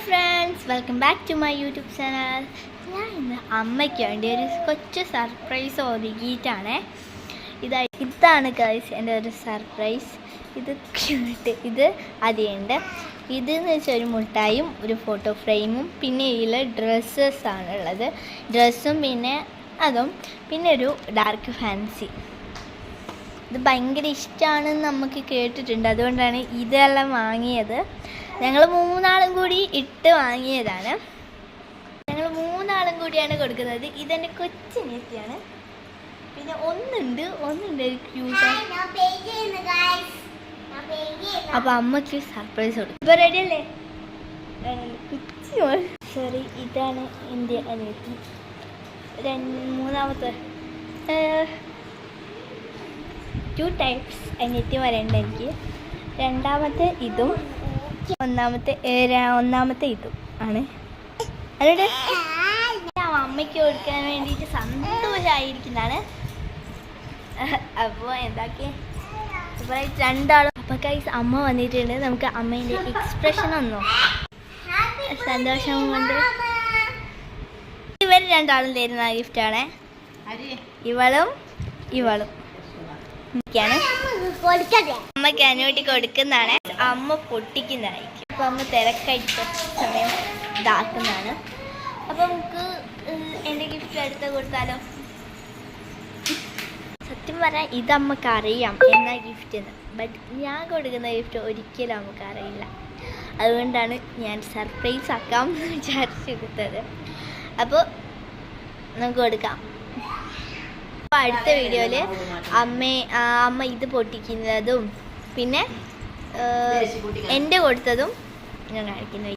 Friends, welcome back to my YouTube channel. ഞാൻ ഇന്ന് അമ്മയ്ക്ക് വേണ്ടി ഒരു കൊച്ചു സർപ്രൈസ് ഒരുക്കിയിട്ടാണ്. ഇതാണ് ഗൈസ് എൻ്റെ ഒരു സർപ്രൈസ്. ഇത് അതിയുണ്ട്. ഇതെന്ന് വെച്ചാൽ ഒരു മുട്ടായും ഒരു ഫോട്ടോ ഫ്രെയിമും പിന്നെ ഇതിൽ ഡ്രസ്സസ്സാണ് ഉള്ളത്. ഡ്രസ്സും പിന്നെ പിന്നെ ഒരു ഡാർക്ക് ഫാൻസി. ഇത് ഭയങ്കര ഇഷ്ടമാണെന്ന് നമുക്ക് കേട്ടിട്ടുണ്ട്, അതുകൊണ്ടാണ് ഇതെല്ലാം വാങ്ങിയത്. ഞങ്ങൾ മൂന്നാളും കൂടി ഇട്ട് വാങ്ങിയതാണ്. ഞങ്ങൾ മൂന്നാളും കൂടിയാണ് കൊടുക്കുന്നത്. ഇതെൻ്റെ കൊച്ചിനെത്തിയാണ്. പിന്നെ ഒന്നുണ്ട് ഒരു ക്യൂട്ട്. അപ്പോൾ അമ്മയ്ക്ക് സർപ്രൈസ് കൊടുക്കും. ഇപ്പോൾ റെഡി അല്ലേ? സോറി, ഇതാണ് എൻ്റെ അനിയത്തി. മൂന്നാമത്തെ 2 ടൈപ്സ് അനിയത്തിമാരുണ്ട് എനിക്ക്. രണ്ടാമത്തെ ഇതും ഒന്നാമത്തെ ഇതും ആണ്. അതുകൊണ്ട് അമ്മയ്ക്ക് കൊടുക്കാൻ വേണ്ടിയിട്ട് സന്തോഷമായിരിക്കുന്നതാണ്. അപ്പോൾ എന്താക്കി ഇപ്പോൾ രണ്ടാളും. അപ്പോൾ ഗൈസ് അമ്മ വന്നിട്ടുണ്ട്. നമുക്ക് അമ്മേൻ്റെ എക്സ്പ്രഷൻ ഒന്നോ സന്തോഷം കൊണ്ട്. ഇവർ രണ്ടാളും തരുന്ന ഗിഫ്റ്റാണ്. ഇവളും അമ്മയ്ക്ക് അനുവേണ്ടി കൊടുക്കുന്നതാണ്. അമ്മ പൊട്ടിക്കുന്നതായിരിക്കും. അപ്പൊ അമ്മ തിരക്കായിട്ട് സമയം ഇതാക്കുന്നതാണ്. അപ്പൊ നമുക്ക് എൻ്റെ ഗിഫ്റ്റ് അടുത്ത് കൊടുത്താലോ? സത്യം പറഞ്ഞാൽ ഇത് അമ്മക്ക് അറിയാം എന്നാ ഗിഫ്റ്റ് എന്ന്. ബട്ട് ഞാൻ കൊടുക്കുന്ന ഗിഫ്റ്റ് ഒരിക്കലും നമുക്ക് അറിയില്ല. അതുകൊണ്ടാണ് ഞാൻ സർപ്രൈസ് ആക്കാം എന്ന് വിചാരിച്ചെടുത്തത്. അപ്പോൾ നമുക്ക് കൊടുക്കാം. അപ്പോൾ അടുത്ത വീഡിയോയിൽ അമ്മ ഇത് പൊട്ടിക്കുന്നതും പിന്നെ എൻ്റെ കൊടുത്തതും ഞാൻ കാണിക്കുന്നു.